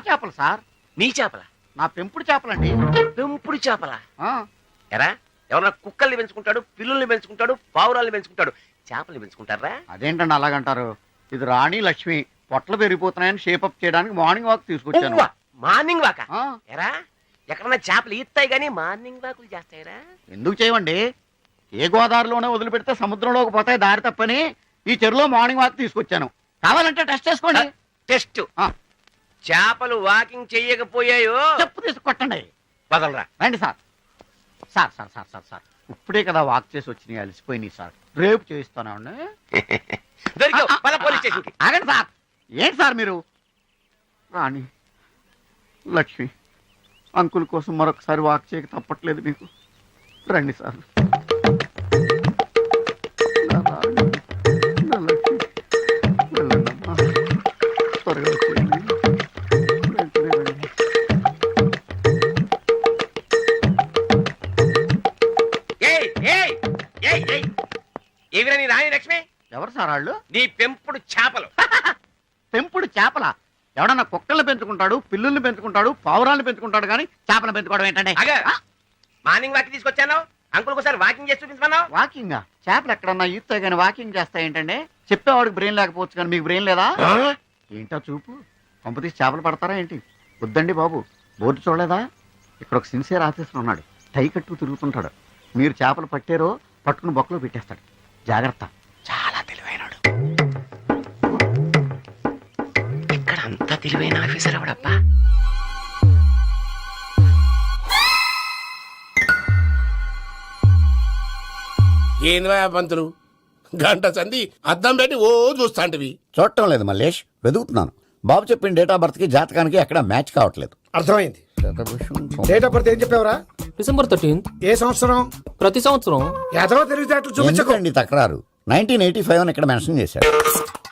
చేపలు సార్. నీ చేపల? నా పెంపుడు చేపలండి. పెంపుడు చేపల? ఎరా ఎవరన్నా కుక్కల్ని పెంచుకుంటాడు, పిల్లుల్ని పెంచుకుంటాడు, పావురాల్ని పెంచుకుంటాడు, చేపల్ని పెంచుకుంటారా? అదేంటండి అలాగంటారు? ఇది రాణి లక్ష్మి. పొట్టలు పెరిగిపోతున్నాయని షేపప్ చేయడానికి మార్నింగ్ వాక్ తీసుకొచ్చాను. మార్నింగ్ వాక? ఎరా ఎక్కడన్నా చేపలు ఈత్తాయి గానీ మార్నింగ్ వాకులు చేస్తాయరా? ఎందుకు చేయమండి? ఏ గోదావరిలోనే వదిలిపెడితే సముద్రంలోకి పోతాయి దారి తప్పని ఈ చెరువులో మార్నింగ్ వాక్ తీసుకొచ్చాను. కావాలంటే టెస్ట్ చేసుకోండి. టెస్ట్? చేపలు వాకింగ్ చెయ్యకపోయాయో చెప్పు తీసుకొట్టండి. వదలరా. రండి sir. Sir sir sir sir sir ఇప్పుడే కదా వాక్ చేసి వచ్చినాయి, అలసిపోయినాయి సార్. రేపు చేయిస్తానండి. ఆగండి సార్. ఏంటి సార్ మీరు? రాణి లక్ష్మి అంకుల్ కోసం మరొకసారి వాక్ చేయక తప్పట్లేదు మీకు. రండి సార్. త్వరగా వచ్చేయండి. ఏవిరా నీ రాణి లక్ష్మి? ఎవరు సార్ వాళ్ళు? నీ పెంపుడు చేపలు. పెంపుడు చేపల? ఎవడన్నా కుక్కల్ని పెంచుకుంటాడు, పిల్లుల్ని పెంచుకుంటాడు, పావురాలను పెంచుకుంటాడు, కానీ చేపలు పెంచుకోవడం ఏంటంటే? మార్నింగ్ వాక్ తీసుకొచ్చాను, అంకుల్ ఒకసారి వాకింగ్ చేసి చూపించమన్నావు. వాకింగ్? చేపలు ఎక్కడన్నా ఈత్తాయి కానీ వాకింగ్ చేస్తాయి ఏంటంటే? చెప్పేవాడికి బ్రెయిన్ లేకపోవచ్చు కానీ మీకు బ్రెయిన్ లేదా? ఏంటో చూపు. పంపతీసి చేపలు పడతారా ఏంటి? వద్దండి బాబు. బోర్డు చూడలేదా? ఇక్కడ ఒక సిన్సియర్ ఆఫీసర్ ఉన్నాడు, టై కట్టు తిరుగుతుంటాడు. మీరు చేపలు పట్టారో పట్టుకుని బొక్కలో పెట్టేస్తాడు. జాగ్రత్త. చాలా తెలివైనడు. ఇక్కడ అంతా తెలివైన ఆఫీసర్ ఎవడబ్బా? ఏంది పంతులు, గంట సంధి అద్దం పెట్టి ఓ చూస్తాంటివి? చూడటం లేదు మల్లేష్, వెతుకుతున్నాను. బాబు చెప్పిన డేట్ ఆఫ్ బర్త్ కి జాతకానికి ఎక్కడ మ్యాచ్ కావట్లేదు. అర్థమైంది. డేట్ ఆఫ్ బర్త్ ఏం చెప్పావురా? December 13th. ఏ సంవత్సరం? ప్రతి సంవత్సరం. ఎదవో తెలివితేటలు చూపించకండి. ఎందుకండి తక్రారు? 1985 అని ఇక్కడ మెన్షన్ చేశాడు.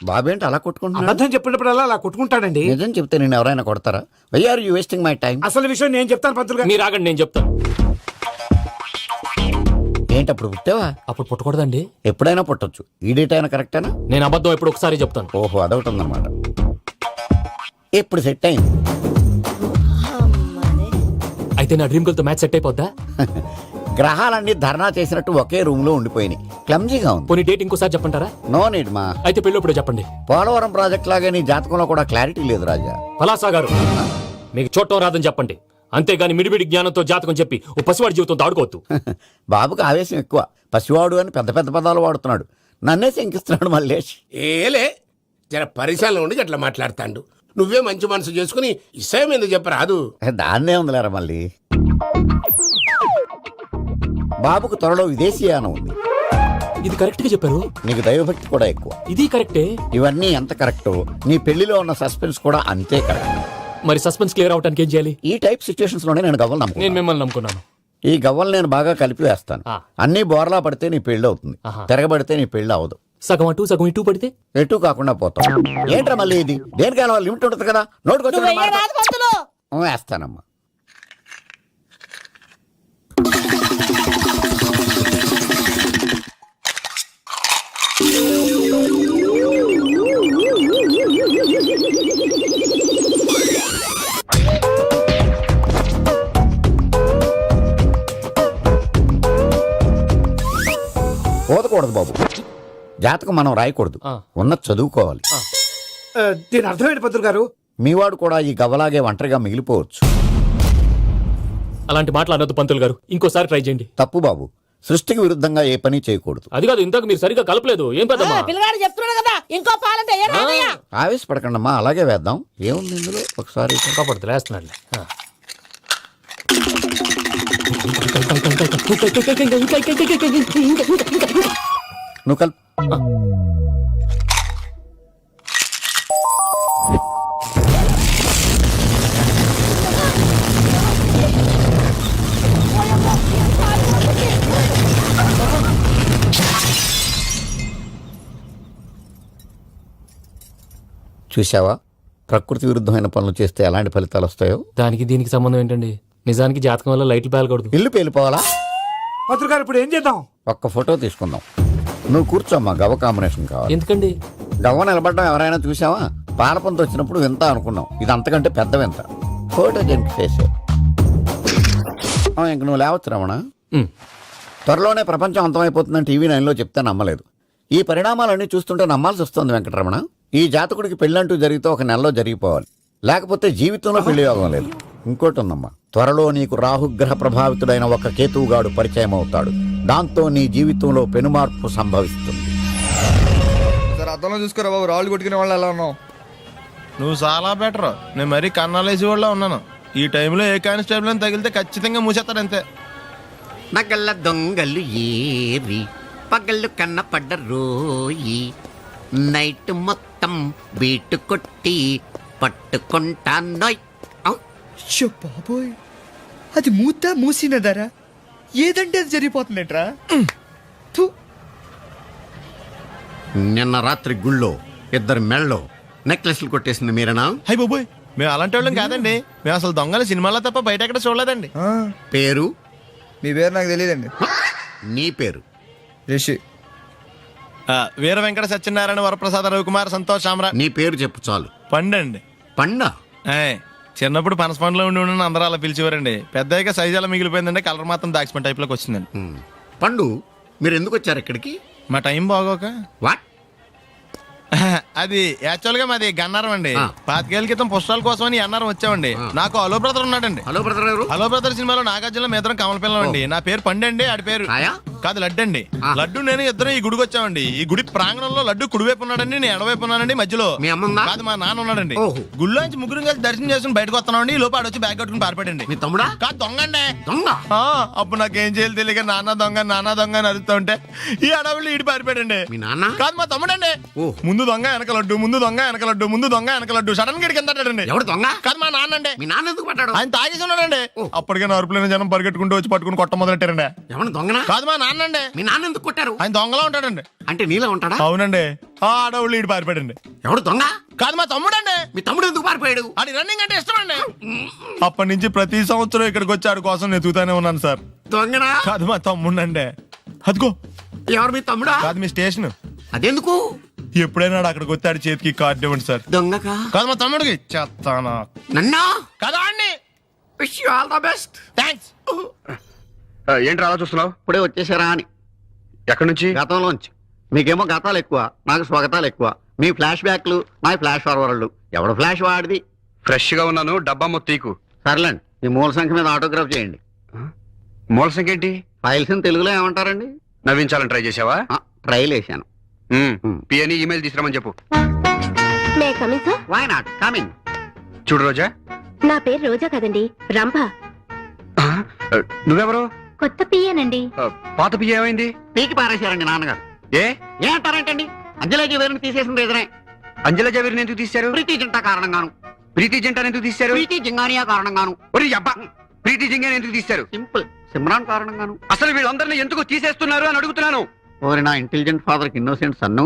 బాబేంటి అలా కొట్టుకుంటున్నాడు? అబద్ధం చెప్పినప్పుడల్లా అలా కొట్టుకుంటాడండి. నిజం చెప్తే నేను ఎవరైనా కొడతారా? Why are you wasting my time? అసలు విషయం నేను చెప్తాను పంతులు గారు. మీరు ఆగండి, నేను చెప్తాను. ఏంటి అప్పుడు పుట్టావా? అప్పుడు పుట్టకూడదండి. ఎప్పుడైనా పుట్టొచ్చు. ఈ డేట్ అయినా కరెక్టేనా? నేను అబద్ధం ఎప్పుడు ఒకసారి చెప్తాను. ఓహో, అదొకటి ఉందన్నమాట. ఇప్పుడు సెట్ అయింది. అయితే నా డ్రీమ్ గర్ల్ తో మ్యాచ్ సెట్ అయిపోద్దా? గ్రహాలన్నీ ధర్నా చేసినట్టు ఒకే రూమ్ లో ఉండిపోయినాయి. క్లమ్జీగా ఉంది. పోనీ డేట్ ఇంకోసారి చెప్పంటారా? నో నీడ్ మా. అయితే పెళ్ళప్పుడు చెప్పండి. పోలవరం ప్రాజెక్ట్ లాగే నీ జాతకంలో కూడా క్లారిటీ లేదు రాజా. పలాసా గారు, మీకు చూడటం రాదని చెప్పండి. అంతేగాని మిడిమిడి జ్ఞానంతో జాతకం చెప్పి ఓ పసివాడి జీవితం దాడుకోవద్దు. బాబుకి ఆవేశం ఎక్కువ. పసివాడు అని పెద్ద పెద్ద పదాలు వాడుతున్నాడు. నన్నే శంకిస్తున్నాడు మల్లేష్. ఏలే జర పరిశీలన ఉండి అట్లా మాట్లాడతాడు. నువ్వే మంచి మనసు చేసుకుని ఇష్టం ఎందుకు చెప్పరాదు? దాన్నే ఉందిలేరా మళ్ళీ. బాబుకు త్వరలో విదేశీయానం ఉంది. ఇది కరెక్ట్ గా చెప్పారు. నీకు దైవభక్తి కూడా ఎక్కువ. ఇది కరెక్టే. ఇవన్నీ ఎంత కరెక్టో నీ పెళ్లిలో ఉన్న సస్పెన్స్ కూడా అంతే కరెక్ట్. మరి సస్పెన్స్ క్లియర్ అవడానికి ఏం చేయాలి? ఈ టైప్ సిచ్యువేషన్స్ లోనే నేను గవ్వలు నేను నమ్ముకున్నాను. మిమ్మల్ని నమ్ముకున్నాను. ఈ గవ్వలు నేను బాగా కలిపి వేస్తాను. అన్ని బోర్లా పడితే నీ పెళ్లి అవుతుంది, తిరగబడితే నీ పెళ్లి అవదు. సగం అటు సగం ఇటు పడితే ఎటు కాకుండా పోతాం. ఏంట్రా మళ్ళీ ఇది? దేనికైనా లిమిట్ ఉంటుంది కదా. నోటుకొచ్చి వేస్తానమ్మా. పోదకూడదు బాబు. జాతకం మనం రాయకూడదు, ఉన్నది చదువుకోవాలి. దీని అర్థమైంది పంతులు గారు. మీవాడు కూడా ఈ గవ్వలాగే ఒంటరిగా మిగిలిపోవచ్చు. అలాంటి మాటలు అనొద్దు పంతులు గారు. ఇంకోసారి ట్రై చేయండి. తప్పు బాబు. సృష్టికి విరుద్ధంగా ఏ పని చేయకూడదు. అది కాదు, ఇంతకు మీరు సరిగ్గా కలపలేదు. ఏం పెద్దమ్మా? ఆవేశపడకండమ్మా, అలాగే వేద్దాం. ఏముంది ఇందులో? ఒకసారి కాపాడుతు వేస్తున్నాడు. నువ్వు కల్. చూసావా, ప్రకృతి విరుద్ధమైన పనులు చేస్తే ఎలాంటి ఫలితాలు వస్తాయో. దానికి దీనికి సంబంధం ఏంటండి? నిజానికి జాతకం వల్ల లైట్లు పేలకూడదు. ఇల్లు పేలిపోవాలా? పంతులు గారు ఇప్పుడు ఏం చేద్దాం? ఒక్క ఫోటో తీసుకుందాం. నువ్వు కూర్చోమ్మా, గవ్వ కాంబినేషన్ కావాలి. ఎందుకండి? గవ్వ నిలబడడం ఎవరైనా చూసావా? పాలపంత వచ్చినప్పుడు వింత అనుకున్నాం, ఇది అంతకంటే పెద్ద వింత. Photogenic face. ఇంక నువ్వు లేవచ్చు రమణ. ఉమ్. త్వరలోనే ప్రపంచం అంతమైపోతుందని టీవీ 9లో చెప్తే నమ్మలేదు. ఈ పరిణామాలన్నీ చూస్తుంటే నమ్మాల్సి వస్తుంది వెంకటరమణ. ఈ జాతకుడికి పెళ్ళంటూ జరిగితే ఒక నెలలో జరిగిపోవాలి, లేకపోతే జీవితంలో పెళ్లి యోగం లేదు. ఇంకోటి ఉందమ్మా, త్వరలో నీకు రాహుగ్రహ ప్రభావితుడైన ఒక కేతువుగాడు పరిచయం అవుతాడు. దాంతో నీ జీవితంలో పెనుమార్పు సంభవిస్తుంది. సార్ అద్దంలో చూసుకోరా బాబు, రాళ్ళు కొట్టుకునే వాళ్ళు ఎలా ఉన్నావు? నువ్వు చాలా బెటర్. నేను మరీ కన్నాలేసి వాళ్ళ ఉన్నాను. ఈ టైంలో ఏ కానిస్టేబుల్ అని తగిలితే ఖచ్చితంగా మూసేస్తాడు అంతే. నగల్ల దొంగలు ఏరి పగళ్ళు కన్న పడ్డ రోయి, నైట్ మొత్తం బీటు కొట్టి పట్టుకుంటాన్నోయ్. షో బాబోయ్, అది మూసినదరా, ఏదంటే అది జరిగిపోతుందేంట్రా. నిన్న రాత్రి గుళ్ళో ఇద్దరు మెళ్ళో నెక్లెస్లు కొట్టేసింది మీరేనా? హై బాబోయ్, మేము అలాంటి వాళ్ళం కాదండి. మేము అసలు దొంగలు సినిమాలో తప్ప బయట ఎక్కడ చూడలేదండి. పేరు? మీ పేరు నాకు తెలియదండి. నీ పేరు? రిషి. వీర వెంకట సత్యనారాయణ వరప్రసాద రవికుమార్ సంతోష్ సామ్రా. నీ పేరు చెప్పు చాలు. పండండి. పండ? చిన్నప్పుడు పనస పండులో ఉండి అందరూ అలా పిలిచేవారండి. పెద్దగా సైజు అలా మిగిలిపోయిందండి, కలర్ మాత్రం దాక్సిపెన్ టైప్ లోకి వచ్చిందండి. పండు, మీరు ఎందుకు వచ్చారు ఇక్కడికి? మా టైం బాగోక. వాట్? అది యాక్చువల్ గా మాది గన్నారం అండి. 25 ఏళ్ల క్రితం పుస్తకాల కోసం అని అన్నారం వచ్చామండి. నాకు హలో బ్రదర్ ఉన్నాడండి. హలో బ్రదర్ ఎవరు? హలో బ్రదర్ సినిమాలో నాగార్జున మేదరం కమల పిల్లం అండి. నా పేరు పండండి, ఆడి పేరు రాయా? కాదు లడ్డు అండి. లడ్డు నేను ఇద్దరు ఈ గుడికి వచ్చామండి. ఈ గుడి ప్రాంగణంలో లడ్డు కుడివైపు ఉన్నాడండి, నేను ఎడవైపు ఉన్నానండి. మధ్యలో మీ అమ్మ? కాదు మా నాన్న ఉన్నాడండి. ఓహో. గుళ్ళో నుంచి ముగ్గురు కలిసి దర్శనం చేసుకుని బయటకు వస్తున్నామండి. ఈ లోపు ఆడొచ్చి బ్యాగ్ కట్టుకుని పారిపోయాడండి. మీ తమ్ముడా? కాదు దొంగ అండి. దొంగ? అప్పుడు నాకేం చేయాలి తెలియక నాన్న దొంగ అని అరుస్తూ ఉంటే ఈ అడవులు ఈడి పారిపోయాడండి. మీ నాన్న? కాదు మా తమ్ముడండి. ముందు దొంగ వెనక లడ్డు, ముందు దొంగ వెనక లడ్డు, ముందు దొంగ వెనక లడ్డు. సడన్ గా కింద పడ్డాడండి. ఎవరు దొంగ? కాదు మా నాన్న అండి. మీ నాన్న ఎందుకు పడ్డాడు? ఆయన తాగేసి ఉన్నాడండి. అప్పటికే నరుపులైన జనం పరిగెట్టుకుంటూ వచ్చి పట్టుకుని కొట్ట మొదలెట్టారండి. ఎవరు దొంగనా? కాదు మా నాన్న అండి. మీ నాన్న ఎందుకు కొట్టారు? ఆయన దొంగలా ఉంటాడండి. అంటే నీలా ఉంటాడా? అవునండి. ఆ అడవులు ఈడు పారిపోయాడండి. ఎవడు దొంగ? కాదు మా తమ్ముడండి. మీ తమ్ముడు ఎందుకు పారిపోయాడు? అది రన్నింగ్ అంటే ఇష్టం అండి. అప్పటి నుంచి ప్రతి సంవత్సరం ఇక్కడికి వచ్చి ఆడి కోసం వెతుకుతానే ఉన్నాను సార్. దొంగనా? కాదు మా తమ్ముడండి. అదిగో. ఎవరు మీ తమ్ముడా? కాదు మీ స్టేషన్. అదెందుకు? ఎప్పుడైనా అక్కడికి వచ్చి ఆడి చేతికి కార్డు ఇవ్వండి సార్. దొంగకా? కాదు మా తమ్ముడికి చెత్తానా. నన్నా? కదా అండి. Wish you all the best. Thanks. ఏంటి అలా చూస్తున్నావు? ఇప్పుడే వచ్చేసారా అని. ఎక్కడి నుంచి? గతంలోంచి. మీకేమో గతాలు ఎక్కువ, నాకు స్వాగతాలు ఎక్కువ. మీ ఫ్లాష్ బ్యాక్లు, నా ఫ్లాష్ ఫార్వర్డ్లు. ఎవడు ఫ్లాష్ వాడిది? ఫ్రెష్ గా ఉన్నాను, డబ్బా మొత్తం. సర్లేండి, ఈ మూల సంఖ్య మీద ఆటోగ్రాఫ్ చేయండి. మూల సంఖ్య ఏంటి? ఫైల్స్ తెలుగులో ఏమంటారండి? నవ్వించాలని ట్రై చేసావా? ట్రైల్ వేసాను. పిఎని ఈమెయిల్ తీసుకురామని చెప్పు. May coming sir? Why not coming. చూడు రోజా. నా పేరు రోజా కదండి, రంభ. నువ్వెవరు? కొత్త పియ్యనండి. పాత పియ్య ఏమైంది? పీకి పారేశారండి నాన్నగారు. ఏ అంటారేంటండి? అంజలేజీ వేరుని తీసేసింది ఎదురే. అంజల జవేరిని ఎందుకు తీశారు? ప్రీతి జింటా కారణంగాను. ప్రీతి జంటని ఎందుకు తీశారు? ప్రీతి జింగానియా కారణంగాను. ఒరి అబ్బా, ప్రీతి జింగాని ఎందుకు తీశారు? సింపుల్, సిమ్రాన్ కారణంగాను. అసలు వీళ్ళందరినీ ఎందుకు తీసేస్తున్నారు అని అడుగుతున్నాను. ఓరి నా ఇంటెలిజెంట్ ఫాదర్ కి ఇన్నోసెంట్ సన్ను.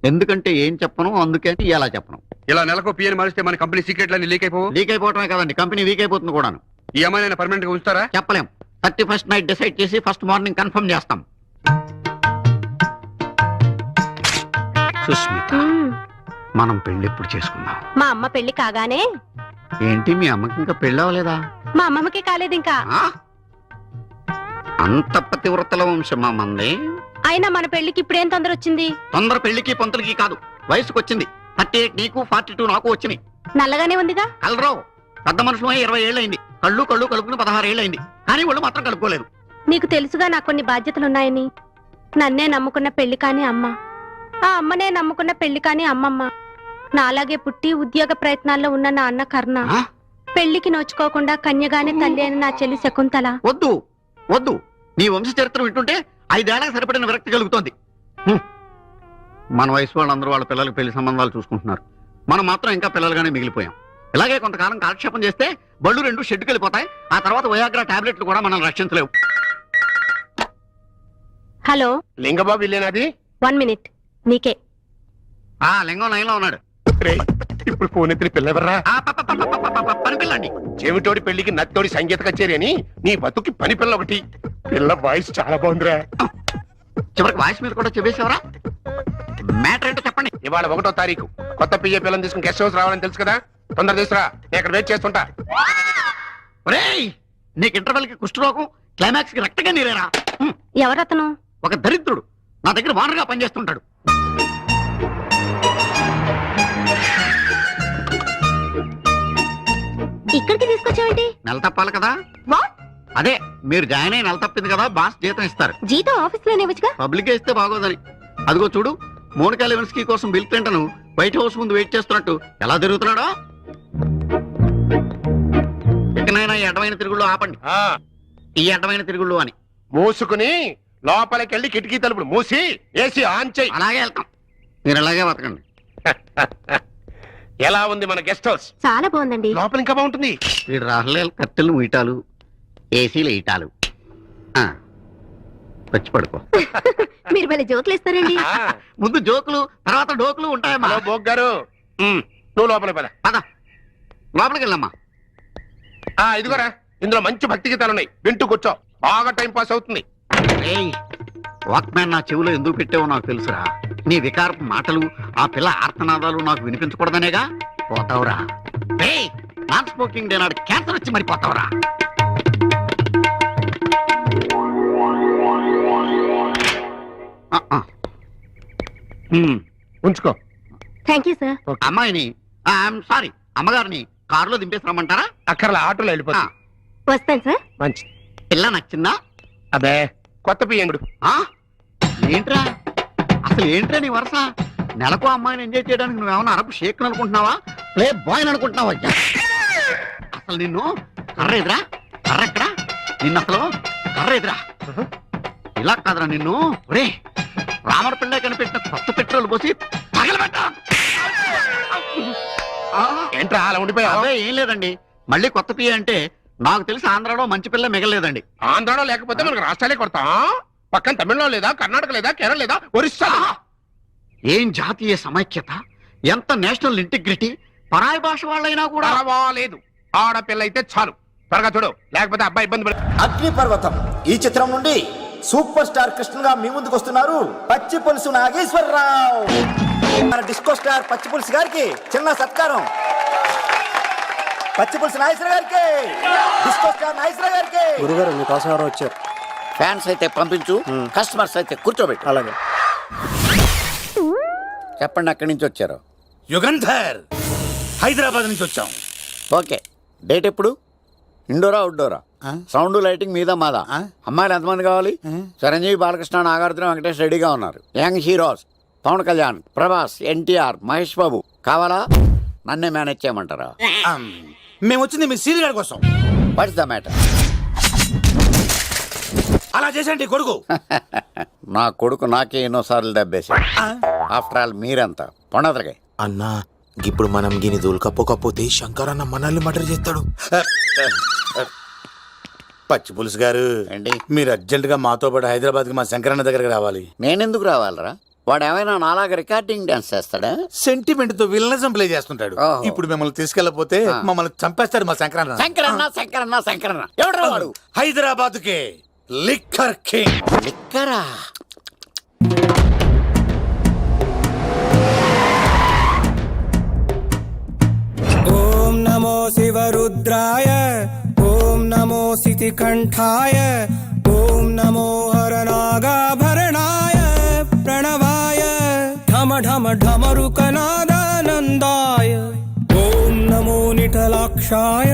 ఎందుకంటే ఏం చెప్పను, అందుకే ఎలా చెప్పను. ఇలా నెలకు పిఎని మారిస్తే మన కంపెనీ సీక్రెట్లన్నీ లీక్ అయిపోవు. లీక్ అయిపోవటమే కదండి, కంపెనీ వీక్ అయిపోతుంది కూడాను. ఈ అమ్మాయిని పర్మనెంట్ గా ఉంచుతారా? చెప్పలేం. 31st నైట్ డిసైడ్ చేసి ఫస్ట్ మార్నింగ్ కన్ఫర్మ్ చేస్తాం. సుస్మిత, మనం పెళ్లి ఎప్పుడు చేసుకుందాం? మా అమ్మ పెళ్లి కాగానే. ఏంటి మీ అమ్మకి ఇంకా పెళ్లి అవ్వలేదా? మా అమ్మమ్మకి కాలేదు ఇంకా. అంత పతివ్రతల వంశమా మంది? అయినా మన పెళ్లికి ఇప్పుడేం తొందర వచ్చింది? తొందర పెళ్లికి పంతులకి కాదు, వయసుకు వచ్చింది. 38 నీకు, 42 నాకు వచ్చినాయి. నల్లగానే ఉందిగా. కలరావు, పెద్ద మనుషులు 20 ఏళ్ళైంది. కళ్ళు కలుపుకుని 16 ఏళ్ళైంది. కానీ వాళ్ళు మాత్రం కలుపుకోలేదు. నీకు తెలుసుగా నాకు కొన్ని బాధ్యతలున్నాయని. నన్నే నమ్ముకున్న పెళ్లి కాని అమ్మ, ఆ అమ్మనే నమ్ముకున్న పెళ్లి కాని అమ్మమ్మ, నాలాగే పుట్టి ఉద్యోగ ప్రయత్నాల్లో ఉన్న నా అన్న కర్ణ, పెళ్లికి నోచుకోకుండా కన్యగానే తల్లి అయిన నా చెల్లి శకుంతల. వద్దు వద్దు, నీ వంశ చరిత్ర వింటుంటే 5 ఏళ్లకు సరిపడిన విరక్తి కలుగుతోంది. మన వయసు వాళ్ళందరూ వాళ్ళ పిల్లలకి పెళ్లి సంబంధాలు చూసుకుంటున్నారు. మనం మాత్రం ఇంకా పిల్లలుగానే మిగిలిపోయాం. ఇలాగే కొంతకాలం కాలక్షేపం చేస్తే బళ్ళు 2 షెడ్డుకి వెళ్ళిపోతాయి. ఆ తర్వాత వయాగ్రా టాబ్లెట్లు కూడా మనల్ని రక్షించలేవు. హలో లింగబాబు ఇల్లేనాది? 1 minute. నీకే. లింగం లైన్లో ఉన్నాడు. ఇప్పుడు ఫోన్ ఎత్తిన పిల్లెవర్రా? పని పిల్లండి. చెవిటోడి పెళ్లికి నత్తోడి సంగీత కచేరీ అని నీ బతుకి పని పిల్ల ఒకటి. పిల్ల వాయిస్ చాలా బాగుందిరా. చివరికి వాయిస్ మీద కూడా చెప్పేసేవరా? మ్యాటర్ ఏంటో చెప్పండి. ఇవాళ 1వ తారీఖు కొత్త పిఏ పిల్లలు తీసుకుని గెస్ట్ హౌస్ రావాలని తెలుసు కదా, తొందర తీసుకురా, నేను ఇక్కడ వెయిట్ చేస్తుంటా. ఒరేయ్, నీకు ఇంటర్వెల్ కి కుష్ఠరోగం, క్లైమాక్స్ కి రక్తగా నీరేరా. ఎవరతను? ఒక దరిద్రుడు నా దగ్గర వానరుగా పనిచేస్తుంటాడు. ఇక్కడికి తీసుకొచ్చావేంటి? నెల తప్పాలి కదా. వాట్? అదే మీరు జాయిన్ అయి నెల తప్పింది కదా, బాస్ జీతం ఇస్తారు. జీతం ఆఫీస్ లోనే ఇవ్వచ్చుగా. పబ్లిక్ ఇస్తే బాగోదని. అదిగో చూడు, మోనికా లెవెన్స్కీ కోసం బిల్ క్లింటన్ వైట్ హౌస్ ముందు వెయిట్ చేస్తున్నట్టు ఎలా తిరుగుతున్నాడో. ఇకనైనా ఈ అడ్డమైన తిరుగుళ్ళు ఆపండి. ఈ అడ్డమైన తిరుగుళ్ళు అని మూసుకుని లోపలికి వెళ్ళి కిటికీ తలుపులు మూసి ఏసీ ఆన్ చేయి. అలాగే వెళ్తాం. మీరు అలాగే బతకండి. ఎలా ఉంది మన గెస్ట్ హౌస్? చాలా బాగుందండి. లోపల ఇంకా బాగుంటుంది. వీడు రాహుల్ కట్టెలు ముయిటాలు, ఏసీలు ఇటాలు. వచ్చి పడుకో. మీరు భలే జోకులు ఇస్తారండి. ముందు జోకులు, తర్వాత డోకులు ఉంటాయమ్మా. హలో బోగ్ గారు, నువ్వు లోపలికి పద. పద, లోపలికి వెళ్ళమ్మా. ఇదిగోరా, ఇందులో మంచి భక్తి గీతాలు ఉన్నాయి, వింటూ కూర్చో, బాగా టైం పాస్ అవుతుంది. వాక్మ్యాన్ నా చెవిలో ఎందుకు పెట్టావో నాకు తెలుసురా. నీ వికారపు మాటలు, ఆ పిల్ల ఆర్తనాదాలు నాకు వినిపించకూడదనేగా. పోతావురా. నాన్ స్మోకింగ్ డే నాడు క్యాన్సర్ వచ్చి మరి పోతావురా. ఉంచుకో. Thank you sir. అమ్మాయిని, సారీ అమ్మగారిని కారులో దింపేసి రమ్మంటారా? అక్కర్లా, ఆటోలో వెళ్ళిపోతా. వస్తాను సార్. మంచి పిల్ల నచ్చిందా? అదే కొత్త పియ్యంగుడు. ఏంట్రా అసలు, ఏంట్రా నీ వరుస? నెలకు అమ్మాయిని ఎంజాయ్ చేయడానికి నువ్వేమన్నా అరబ్ షేక్ అనుకుంటున్నావా, ప్లే బాయ్ అనుకుంటున్నావా? అసలు నిన్ను కర్ర ఎదురా, కర్ర ఎక్కడా? నిన్ను అసలు కర్ర ఎదురా. ఇలా కాదురా నిన్ను. ఒరే, రామర పిల్ల కనిపెట్టిన కొత్త పెట్రోల్ పోసి తగలబెట్టా. ఏంట్రా అలా ఉండిపోయావు? అదే ఏం లేదండి, మళ్ళీ కొత్త పియ్య అంటే నాకు తెలిసి ఆంధ్రాలో మంచి పిల్ల మిగలేదండి. ఆంధ్రాలో లేకపోతే మనకు రాష్ట్రాలే కొడతాం. పక్కన తమిళనాడు లేదా, కర్ణాటక లేదా, కేరళ లేదా, ఒరిస్సా లేదా? ఏం జాతీయ సమైక్యత, ఎంత నేషనల్ ఇంటిగ్రిటీ. పరాయి భాష వాళ్ళైనా కూడా పర్వాలేదు, ఆడపిల్ల అయితే చాలు. త్వరగా చూడు, లేకపోతే అబ్బాయి ఇబ్బంది పడు. అగ్నిపర్వతం ఈ చిత్రం నుండి సూపర్ స్టార్ కృష్ణగా మీ ముందుకు వస్తున్నారు పచ్చి పులుసు నాగేశ్వరరావు. మన డిస్కో స్టార్ పచ్చి పులుసు గారికి చిన్న సత్కారం. పచ్చి పులుసు నాగేశ్వర గారికి, డిస్కో స్టార్ నాగేశ్వర గారికి. గురుగారు మీకోసం ఎవరో వచ్చారు. ఫ్యాన్స్ అయితే పంపించు, కస్టమర్స్ అయితే కూర్చోబెట్టు. అలాగే. చెప్పండి, అక్కడి నుంచి వచ్చారు? యుగంధర్, హైదరాబాద్ నుంచి వచ్చాం. ఓకే, డేట్ ఎప్పుడు? ఇండోరా అవుట్డోరా? సౌండ్ లైటింగ్ మీద మాదా? అమ్మాయిలు ఎంతమంది కావాలి? చిరంజీవి, బాలకృష్ణ, నాగార్జున, వెంకటేష్ రెడీగా ఉన్నారు. యంగ్ హీరోస్ పవన్ కళ్యాణ్, ప్రభాస్, ఎన్టీఆర్, మహేష్ బాబు కావాలా? నన్నే మేనేజ్ చేయమంటారా? మేము వచ్చింది మీ సీరియల్ గారి కోసం. What's the matter? అలా చేసేయండి కొడుకు. నా కొడుకు నాకే ఎన్నోసార్లు దెబ్బేసి. ఆఫ్టర్ ఆల్ మీరంతా పొండదరగా. అన్నా, ఇప్పుడు మనం గిని దూల్కపోతే శంకర్ అన్న మనల్ని మర్డర్ చేస్తాడు. పచ్చి పులుసు గారు, ఏంటి? మీరు అర్జెంట్ గా మాతో పాటు హైదరాబాద్ కి మా శంకరన్న దగ్గరకు రావాలి. నేనెందుకు రావాలరా? వాడు ఏమైనా నాలాగా రికార్డింగ్ డాన్స్ చేస్తాడా? సెంటిమెంట్ తో విలనిజం ప్లే చేస్తుంటాడు. ఓహో. ఇప్పుడు మిమ్మల్ని తీసుకెళ్లపోతే మమ్మల్ని చంపేస్తాడు మా శంకరన్న. శంకరన్న శంకరన్న శంకరన్న ఎవడరా వాడు? హైదరాబాద్ కే లిక్కర్ కింగ్. లిక్కరా? ఓం నమో శివరుద్రాయ, ఓం నమో శితికంఠాయ, ఓం నమో హరనాగాభరణాయ ప్రణవాయ ఢమ ఢమ ఢమరుకనాదానందాయ, ఓం నమో నిఠలాక్షాయ,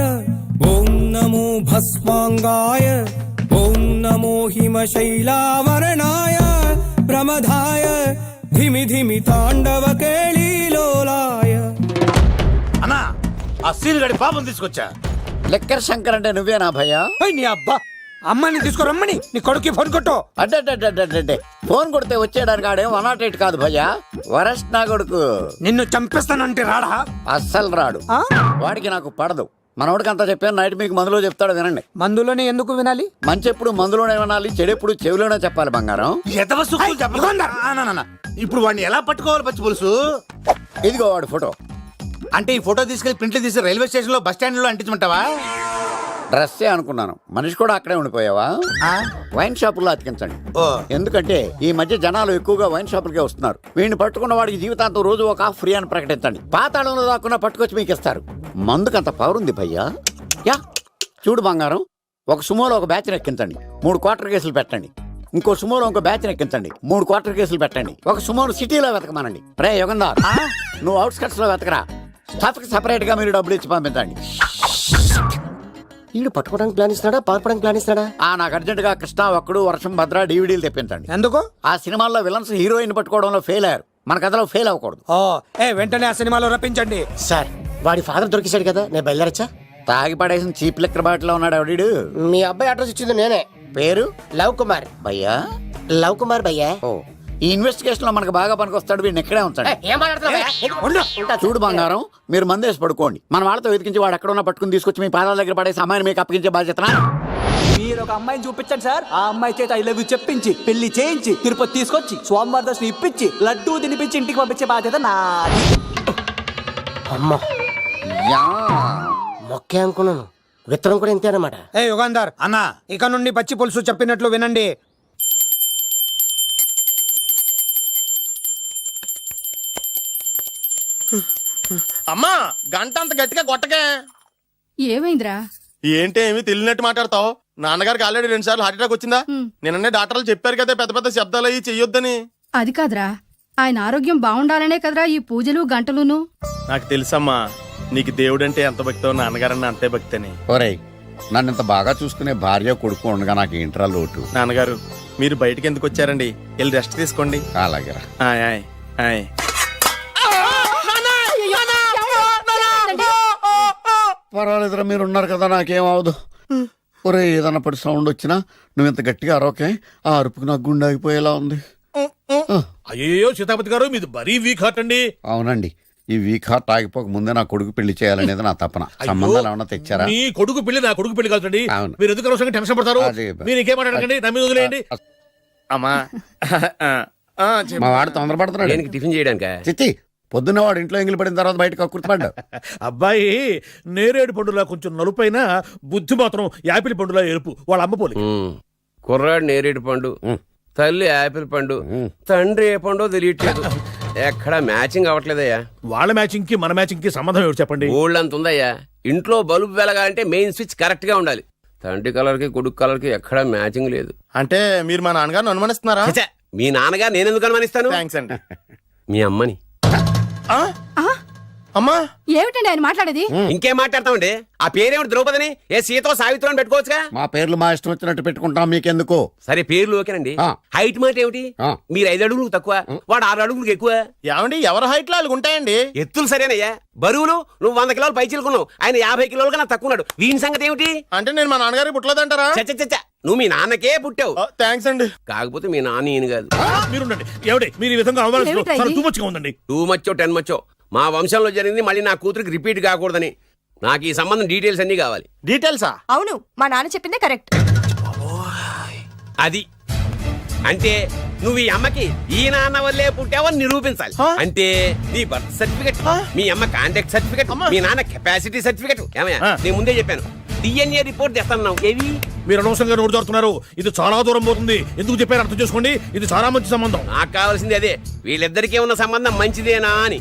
ఓం నమో భస్మాంగాయ, ఓం నమో హిమశైలావరణాయ ప్రమదాయ ధిమి ధిమి తాండవ కేళీలోలాయ. అన్నా, ఆ సీన్ గడి పాపం తీసుకొచ్చా. లిక్కర్ శంకర్ అంటే నువ్వేనా భయ్యా? నీ అబ్బా, అమ్మాయిని తీసుకురమ్మని నీ కొడుకు ఫోన్ కొట్టు. అడ్డే ఫోన్ కొడితే వచ్చేయడానికి ఆడేం 108 కాదు భయ్యా, వరస్ట్ నా కొడుకు. నిన్ను చంపేస్తానంటే రాడా? అస్సలు రాడు. వాడికి నాకు పడదు. మనోడికి అంతా చెప్పాను, నైట్ మీకు మందులో చెప్తాడు వినండి. మందులోనే ఎందుకు వినాలి? మంచి ఎప్పుడు మందులోనే వినాలి, చెడెప్పుడు చెవిలోనే చెప్పాలి బంగారం. ఎదవ సుక్కులు చెప్పకుండా. ఇప్పుడు వాడిని ఎలా పట్టుకోవాలి పచ్చి పులుసు? ఇదిగో వాడు ఫోటో. అంటే ఈ ఫోటో తీసుకెళ్లి ప్రింట్లు తీసి రైల్వే స్టేషన్ లో, బస్ స్టాండ్ లో అంటించమంటావా? డ్రెస్సే అనుకున్నాను, మనిషి కూడా అక్కడే ఉండిపోయావా? వైన్ షాపుల్లో అతికించండి. ఎందుకంటే ఈ మధ్య జనాలు ఎక్కువగా వైన్ షాపులకే వస్తున్నారు. వీడిని పట్టుకున్న వాడికి జీవితాంతం రోజు ఒక ఆఫ్ ఫ్రీ అని ప్రకటించండి. పాతాళంలో దాక్కున్నా పట్టుకొచ్చి మీకు ఇస్తారు. మందుకంత పవర్ ఉంది భయ్యా. యా చూడు బంగారం, ఒక సుమోలో ఒక బ్యాచ్ ఎక్కించండి, 3 క్వార్టర్ కేసులు పెట్టండి. ఇంకో సుమోలో ఇంకో బ్యాచ్ ఎక్కించండి, 3 క్వార్టర్ కేసులు పెట్టండి. ఒక సుమోను సిటీలో వెతకమానండి. రే యుగంధర్, నువ్వు అవుట్స్కట్స్ లో వెతకరా. స్టాఫ్ కి సెపరేట్ గా మీరు డబ్బులు ఇచ్చి పంపించండి. వీడు పట్టుకోవడానికి ప్లాన్ ఇస్తాడా, పారిపోవడానికి ప్లాన్ ఇస్తాడా? నాకు అర్జెంట్ గా కృష్ణ, ఒక్కడు, వర్షం, భద్ర డివిడీలు తెప్పించండి. ఎందుకు? ఆ సినిమాల్లో విలన్స్ హీరోయిన్ పట్టుకోవడంలో ఫెయిల్ అయ్యారు, మన కథలో ఫెయిల్ అవ్వకూడదు. వెంటనే ఆ సినిమాలో రప్పించండి. సార్ వాడి ఫాదర్ దొరికేశాడు కదా, నేను బయలుదేరచ్చా? తాగి పడేసిన చీప్ లెక్కర్ బాటిలో ఉన్నాడు ఎవడీడు. మీ అబ్బాయి అడ్రస్ ఇచ్చింది నేనే. పేరు లవ్ కుమార్. భయ్యా? లవ్ కుమార్ భయ్యా. ఓ, ఈ ఇన్వెస్టిగేషన్ లో మనకు బాగా పనికొస్తాడు, వీడిని ఎక్కడే ఉంచండి. చూడు బంగారం, మీరు మందేసి పడుకోండి. మన వాళ్ళతో వెతికించి వాడు ఎక్కడ ఉన్నా పట్టుకుని తీసుకొచ్చి మీ పాదాల దగ్గర పడేసి అమ్మాయిని మీకు అప్పగించే బాధ్యత. మీరు ఒక అమ్మాయిని చూపించండి సార్. ఆ అమ్మాయి చేత ఐ లవ్ యూ చెప్పించి పెళ్లి చేయించి తిరుపతి తీసుకొచ్చి స్వామివారి దర్శనం ఇప్పించి లడ్డూ తినిపించి ఇంటికి పంపించే బాధ్యత నాది. అమ్మా మొక్కే అనుకున్నాను, విత్తనం కూడా ఇంతే అన్నమాట. యుగాంధర్ అన్న, ఇక నుండి పచ్చి పులుసు చెప్పినట్లు వినండి. అమ్మా గంట అంత గట్టిగా కొట్టకే. ఏమైందిరా? ఏంటి ఏమి తెలియనట్టు మాట్లాడతావు? నాన్నగారికి ఆల్రెడీ 2 సార్లు హార్ట్ అటాక్ వచ్చిందా? నిన్ననే డాక్టర్లు చెప్పారు కదా పెద్ద పెద్ద శబ్దాలు అయ్యి చెయ్యొద్దని. అది కాదురా, ఆయన ఆరోగ్యం బాగుండాలనే కదరా ఈ పూజలు గంటలును. నాకు తెలుసమ్మా, నీకు దేవుడంటే ఎంత భక్తో నాన్నగారన్న అంతే భక్తి అని. ఒరేయ్, నన్ను ఇంత బాగా చూసుకునే భార్య కొడుకు ఉండగా నాకు ఏంట్రా లోటు? నాన్నగారు మీరు బయటికి ఎందుకు వచ్చారండి? వెళ్ళి రెస్ట్ తీసుకోండి. అలాగేరా. ఆయ్ ఆయ్ ఆయ్. పర్వాలేదురా, మీరు ఉన్నారు కదా, నాకేం అవదు. ఒరే, ఏదన్నా పడి సౌండ్ వచ్చినా నువ్వు ఇంత గట్టిగా అరవకే. ఆ అరుపుకి నాకు గుండె ఆగిపోయేలా ఉంది. అయ్యో సీతాపతి గారు, మీది మరీ వీక్ హార్ట్ అండి. అవునండి, ఈ వీక్ హార్ట్ ఆగిపోక ముందే నా కొడుకు పెళ్లి చేయాలనేది నా తపన. సంబంధాలు ఏమన్నా తెచ్చారా? మీ కొడుకు పెళ్లి నా కొడుకు పెళ్లి కాదండి. అవును. మీరు ఎందుకు అనవసరంగా టెన్షన్ పడతారు? మీరు ఇంకేం మాట్లాడకండి, నా మీద వదిలేయండి. అమ్మా మా వాడు తొందరపడుతున్నాడు టిఫిన్ చేయడానికి. చిత్తి, పొద్దున్న వాడు ఇంట్లో ఎంగిలి పడిన తర్వాత బయటకు కుర్తుపడ్డాడు. అబ్బాయి నేరేడు పండులా కొంచెం నలుపైన, బుద్ధి మాత్రం యాపిల్ పండులా ఎరుపు. వాళ్ళ అమ్మ పోలి. కుర్రాడు నేరేడు పండు, తల్లి యాపిల్ పండు, తండ్రి ఏ పండో తెలియట్లేదు. ఎక్కడ మ్యాచింగ్ అవ్వట్లేదయ్యా. వాళ్ళ మ్యాచింగ్ కి మన మ్యాచింగ్ కి సంబంధం ఏమిటి చెప్పండి? ఊళ్ళంత ఉందయ్యా. ఇంట్లో బల్బు వెలగాలంటే మెయిన్ స్విచ్ కరెక్ట్ గా ఉండాలి. తండ్రి కలర్ కి కొడుకు కలర్ కి ఎక్కడ మ్యాచింగ్ లేదు. అంటే మీరు మా నాన్నగారిని అనుమానిస్తున్నారా? ఛే, మీ నాన్నగారు నేను ఎందుకు అనుమానిస్తాను? థ్యాంక్స్ అండి. మీ అమ్మని. అమ్మా ఏమిటండి ఆయన మాట్లాడేది? ఇంకేం మాట్లాడతామండి? ఆ పేరేమిటి ద్రౌపదిని? ఏ సీతో సావిత్రం పెట్టుకోవచ్చుగా. మా పేర్లు మా ఇష్టం వచ్చినట్టు పెట్టుకుంటాం, మీకెందుకు? సరే పేర్లు ఓకేనండి. హైట్ మాట ఏమిటి? మీరు 5 అడుగులకు తక్కువ, వాడు 6 అడుగులకు ఎక్కువ. ఏమండి ఎవరి హైట్ లో వాళ్ళకి ఉంటాయండి. ఎత్తులు సరేనయ్యా. బరువులు నువ్వు 100 కిలోలు పై చిలుకున్నావు, ఆయన 50 కిలోలు కన్నా తక్కున్నాడు. వీని సంగతి ఏమిటి? అంటే నేను మా నాన్నగారికి పుట్టలేదంటారా? చచ్చ, నువ్వు మీ నాన్నకే పుట్టావు. థ్యాంక్స్ అండి. కాకపోతే మీ నాన్న ఈయన కాదు. మీరుండండి. ఏమిటి మీరు ఈ విధంగా అవమానిస్తున్నారు? టూ మచ్గా ఉందండి. 2 మచ్చో 10 మచ్చో మా వంశంలో జరిగింది మళ్ళీ నా కూతురికి రిపీట్ కాకూడదని నాకు ఈ సంబంధం డీటెయిల్స్ అన్ని కావాలి. డీటెయిల్సా? అవును, మా నాన్న చెప్పిందే కరెక్ట్. అది అంటే నువ్వు ఈ అమ్మకి ఈ నాన్న వల్లే పుట్టావని నిరూపించాలి. అంటే నీ బర్త్ సర్టిఫికెట్, మీ అమ్మ కాంటాక్ట్ సర్టిఫికెట్, మీ నాన్న కెపాసిటీ సర్టిఫికెట్. ఏమయ్యా, నేను ముందే చెప్పాను DNA రిపోర్ట్ తెస్తాను. ఏవి మీరు అనవసరంగా నోరు జారుతున్నారు. ఇది చాలా దూరం పోతుంది. ఎందుకు చెప్పారు అర్థం చేసుకోండి. ఇది చాలా మంచి సంబంధం. నాకు కావాల్సింది అదే, వీళ్ళిద్దరికీ ఉన్న సంబంధం మంచిదేనా అని.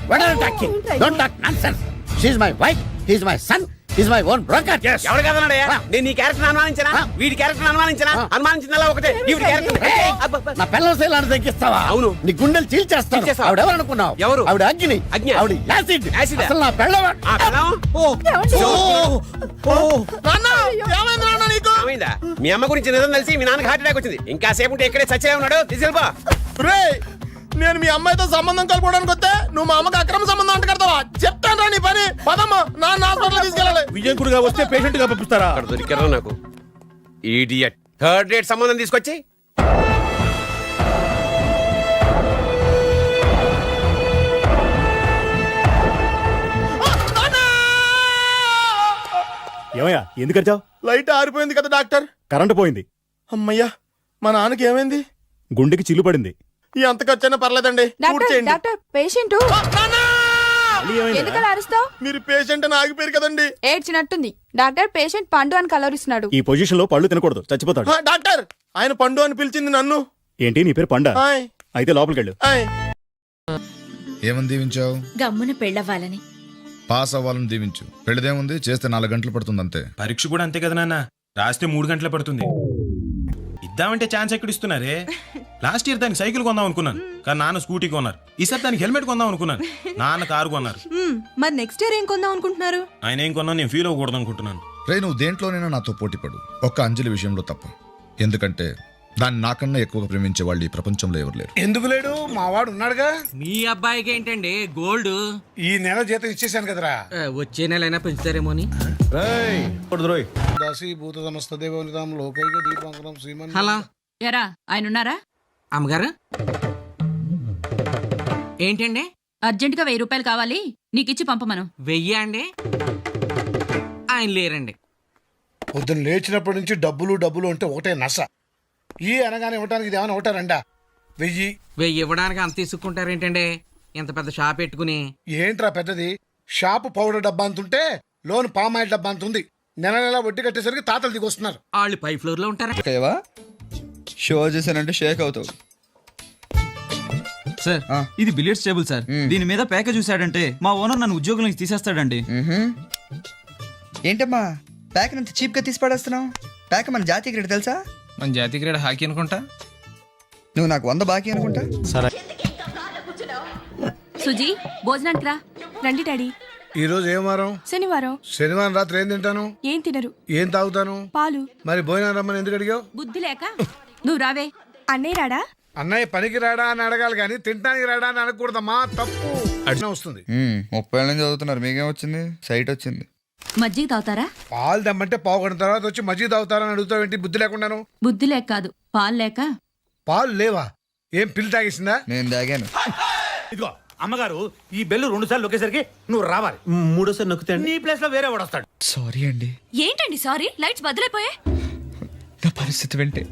ఎవరు కదన్నాడయ్యా? నేను నీ క్యారెక్టర్ అనుమానించనా? వీడి క్యారెక్టర్ అనుమానించనా? అనుమానించిందలా ఒకటే. వీడి క్యారెక్టర్ నా పిల్లల శైలాన్ని తగ్గిస్తావా? అవును. నీ గుండెలు చీల్చేస్తాను. చీల్చేస్తావా? ఆవిడ ఎవరు అనుకున్నావు? ఎవరు? ఆవిడ అగ్ని. అగ్ని? ఆవిడ యాసిడ్. యాసిడ్? అసలు నా పిల్లవ. ఆ పిల్లం? ఏమైందా? మీ అమ్మ గురించి నిజం తెలిసి మీ నాన్నకి హార్ట్ అటాక్ వచ్చింది. ఇంకా సేపు ఉంటే ఇక్కడే చచ్చే ఉన్నాడు. తీసుకెళ్ళిపో. నేను మీ అమ్మాయితో సంబంధం కలుపుకోవడానికి వస్తే నువ్వు మా అమ్మకి అక్రమ సంబంధం అంట కడతావా? చెప్తాను నీ పని. పదమ్మా, నాన్న హాస్పిటల్ తీసుకెళ్ళాలి. విజయకుడిగా వస్తే పేషెంట్ గా పంపిస్తారా? అక్కడ దొరికారా నాకు ఈడియట్. 3rd రేట్ సంబంధం తీసుకొచ్చి ఏమయ్యా, ఎందుకు వచ్చావు? లైట్ ఆరిపోయింది కదా డాక్టర్. కరెంటు పోయింది. అమ్మయ్యా, మా నాన్నకి ఏమైంది? గుండెకి చిల్లు పడింది. ఎంత ఖర్చైనా పర్లేదండి. Doctor patient. ఎందుకలా అరుస్తావు? మీరు పేషెంట్ అని ఆగిపోయారు కదండి. ఏడ్చినట్టుంది. డాక్టర్ పేషెంట్ పండు అని కలవరిస్తున్నాడు. ఈ పొజిషన్ లో పళ్ళు తినకూడదు, చచ్చిపోతాడు. డాక్టర్ ఆయన పండు అని పిలిచింది నన్ను. ఏంటి నీ పేరు పండా? ఆయ్, అయితే లోపలికి వెళ్ళు. ఆయ్. ఏమని దీవించావు? గమ్మున పెళ్ళవ్వాలని. పాస్ అవ్వాలని దీవించు. పెళ్ళదేముంది, చేస్తే 4 గంటలు పడుతుంది అంతే. పరీక్ష కూడా అంతే కదా నాన్న, రాస్తే 3 గంటలే పడుతుంది. ఇద్దామంటే ఛాన్స్ ఎక్కడ ఇస్తున్నారే? లాస్ట్ ఇయర్ దానికి సైకిల్ కొందాం అనుకున్నాను, కానీ నాన్న స్కూటీ కొన్నారు. ఈసారి దానికి హెల్మెట్ కొందాం అనుకున్నాను, నాన్న కారు కొన్నారు. మరి నెక్స్ట్ ఇయర్ ఏం కొందాం అనుకుంటున్నారు? ఆయన ఏం కొన్నా నేను ఫీల్ అవ్వకూడదు అనుకుంటున్నాను. రే, నువ్వు దేంట్లోనైనా నాతో పోటీ పడు, ఒక్క అంజలి విషయంలో తప్ప. ఎందుకంటే దాన్ని నాకన్నా ఎక్కువగా ప్రేమించే వాళ్ళు ఈ ప్రపంచంలో ఎవరు లేరు. ఎందుకు లేడు? మావాడు ఉన్నాడుగా. మీ అబ్బాయికి ఏంటండి గోల్డ్? ఈ నెల జీతం ఇచ్చేసాను కదరా. వచ్చే నెల అయినా పెంచుతారేమో అని. దాసి భూత సమస్త దేవనితాం లోకైక దీపాంకరం శ్రీమన్. హలో ఎరా ఆయన ఉన్నారా? అమ్మగారు ఏంటండి? అర్జెంట్ గా 1000 రూపాయలు కావాలి, నీకిచ్చి పంపమను. 1000 అండి? ఆయన లేరండి. పొద్దున్న లేచినప్పటి నుంచి డబ్బులు డబ్బులు అంటే ఒకటే నస. ఈ అనగానే ఇవ్వటానికి ఇది ఏమైనా ఒకటారండా? 1000 ఇవ్వడానికి అంత తీసుకుంటారేంటండి? ఇంత పెద్ద షాప్ పెట్టుకుని. ఏంట్రా పెద్దది? షాపు పౌడర్ డబ్బా అంతుంటే లోన్ పామాయిల్ డబ్బా అంతుంది. నెల నెల వడ్డీ కట్టేసరికి తాతలు దిగొస్తున్నారు. వాళ్ళు 5th ఫ్లోర్ లో ఉంటారా? షో చేశానంటే షేక్ అవుతావు. సార్ ఇది బిలియర్డ్స్ టేబుల్ సార్. దీని మీద పేక చూసాడంటే మా ఓనర్ నన్ను ఉద్యోగం నుంచి తీసేస్తాడండి. ఏంటమ్మా ప్యాక్ అంత చీప్ గా తీసి పడేస్తున్నావు? ప్యాక్ మన జాతీయ క్రీడ తెలుసా? మన జాతీయ క్రీడ హాకీ అనుకుంటా. నువ్వు నాకు 100 బాకీ అనుకుంటా. సుజీ భోజనానికి రా. రండి డాడీ. ఈ రోజు ఏం వారం? శనివారం. శనివారం రాత్రి ఏం తింటాను? ఏం తినరు. ఏం తాగుతాను? పాలు. మరి భోజనం రమ్మని ఎందుకు అడిగావు? బుద్ధి లేక. నువ్వు రావే. అన్నయ్య రాడా? అన్నయ్య పనికి రాడా అని అడగాలి కానీ తింటానికి రాడా అని అనకూడదమ్మా, తప్పు. అడిగినా వస్తుంది. 30 ఏళ్ళ నుంచి చదువుతున్నారు, మీకేం వచ్చింది? సైట్ వచ్చింది. మజ్జిగ తాగుతారా? పాలు దమ్మంటే పావు గంట తర్వాత వచ్చి మజ్జిగ తాగుతారని అడుగుతావు ఏంటి? బుద్ధి లేకుండాను. బుద్ధి లేక కాదు, పాలు లేక. పాలు లేవా? ఏం పిల్లి తాగేసిందా? నేను తాగాను. ఇదిగో అమ్మగారు, ఈ బెల్లు 2 సార్లు నొక్కేసరికి నువ్వు రావాలి. 3సారి నొక్కితే నీ ప్లేస్ లో వేరే వాడు వస్తాడు. సారీ అండి. ఏంటండి సారీ? లైట్స్ బదులైపోయా. నా పరిస్థితి వింటే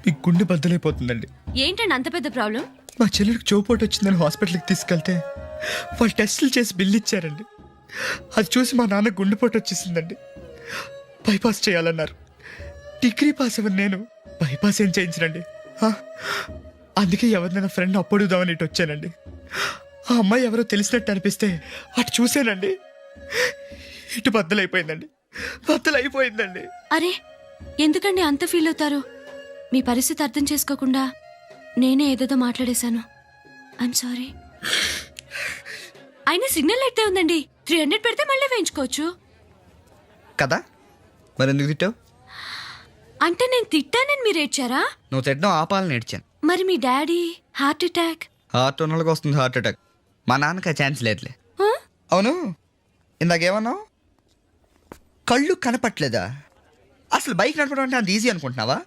మీ గుండె బద్దలైపోతుందండి. ఏంటండి అంత పెద్ద ప్రాబ్లం? మా చెల్లెడికి చోపోటు వచ్చిందని హాస్పిటల్కి తీసుకెళ్తే వాళ్ళు టెస్టులు చేసి బిల్లు ఇచ్చారండి. అది చూసి మా నాన్న గుండెపోటు వచ్చేసిందండి. బైపాస్ చేయాలన్నారు. డిగ్రీ పాస్ అవ్వను నేను, బైపాస్ ఏం చేయించరండి. అందుకే ఎవరినైనా ఫ్రెండ్ అప్పుడుదామని ఇటు వచ్చానండి. ఆ అమ్మాయి ఎవరో తెలిసినట్టు అనిపిస్తే అటు చూసానండి, ఇటు బద్దలైపోయిందండి. బద్దలైపోయిందండి. అరే ఎందుకండి అంత ఫీల్ అవుతారు? మీ పరిస్థితి అర్థం చేసుకోకుండా నేనే ఏదేదో మాట్లాడేశాను. I'm sorry. అయినా సిగ్నల్ అయితే ఉందండి, 300 పెడితే మళ్ళీ వేయించుకోవచ్చు కదా. మరి ఎందుకు తిట్టావు? అంటే నేను తిట్టానని మీరు ఏడ్చారా? నువ్వు తిట్టడం ఆపాలని ఏడ్చాను. మరి మీ డాడీ హార్ట్ అటాక్. హార్ట్ ఉన్నోళ్ళకి వస్తుంది హార్ట్ అటాక్. మా నాన్నకి ఆ ఛాన్స్ లేదులే. అవును, ఇందాకేమన్నావు? కళ్ళు కనపట్లేదా? అసలు బైక్ నడపడం అంటే అంత ఈజీ అనుకుంటున్నావా?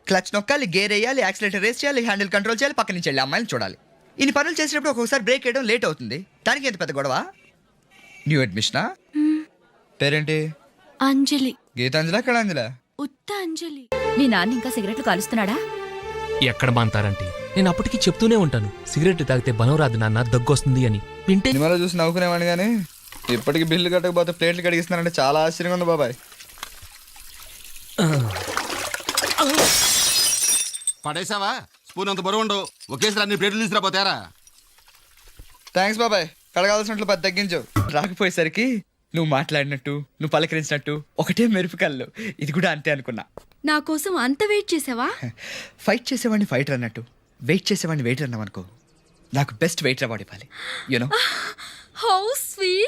క్లచ్ నొక్కాలి, గేర్ వేయాలి, యాక్సిలేటర్ రేస్ చేయాలి, హ్యాండిల్ కంట్రోల్ చేయాలి, పక్క నుంచి వెళ్ళి అమ్మాయిని చూడాలి. ఇన్ని పనులు చేసేటప్పుడు ఒక్కొక్కసారి బ్రేక్ వేయడం లేట్ అవుతుంది. దానికి ఎంత పెద్ద గొడవ? న్యూ అడ్మిషనా? పేరేంటి? అంజలి. గీతాంజలి ఎక్కడ అంజలా? ఉత్త అంజలి. మీ నాన్న ఇంకా సిగరెట్లు కాలుస్తున్నాడా? ఎక్కడ బాంతారంటే నేను అప్పటికి చెప్తూనే ఉంటాను, సిగరెట్ తాగితే బలం రాదు నాన్న, దగ్గొస్తుంది అని. వింటే సినిమాలో చూసి నవ్వుకునేవాడిని కానీ ఇప్పటికి బిల్లు కట్టకపోతే ప్లేట్లు కడిగిస్తున్నారంటే చాలా ఆశ్చర్యంగా ఉంది బాబాయ్. పడేసావా? స్పూన్ అంత బరువు ఉండవు, ఒకేసారి అన్ని ప్లేట్లు తీసుకురాపోతారా? థ్యాంక్స్ బాబాయ్, కడగాల్సినట్లు 10 తగ్గించు. రాకపోయేసరికి నువ్వు మాట్లాడినట్టు, నువ్వు పలకరించినట్టు ఒకటే మెరుపు కళ్ళు. ఇది కూడా అంతే అనుకున్నా. నా కోసం అంత వెయిట్ చేసావా? ఫైట్ చేసేవాడిని ఫైటర్ అన్నట్టు, వెయిట్ చేసేవాడిని వెయిటర్ అన్నావు అనుకో. నాకు బెస్ట్ వెయిటర్ అవార్డు ఇవ్వాలి. యూనో. How sweet.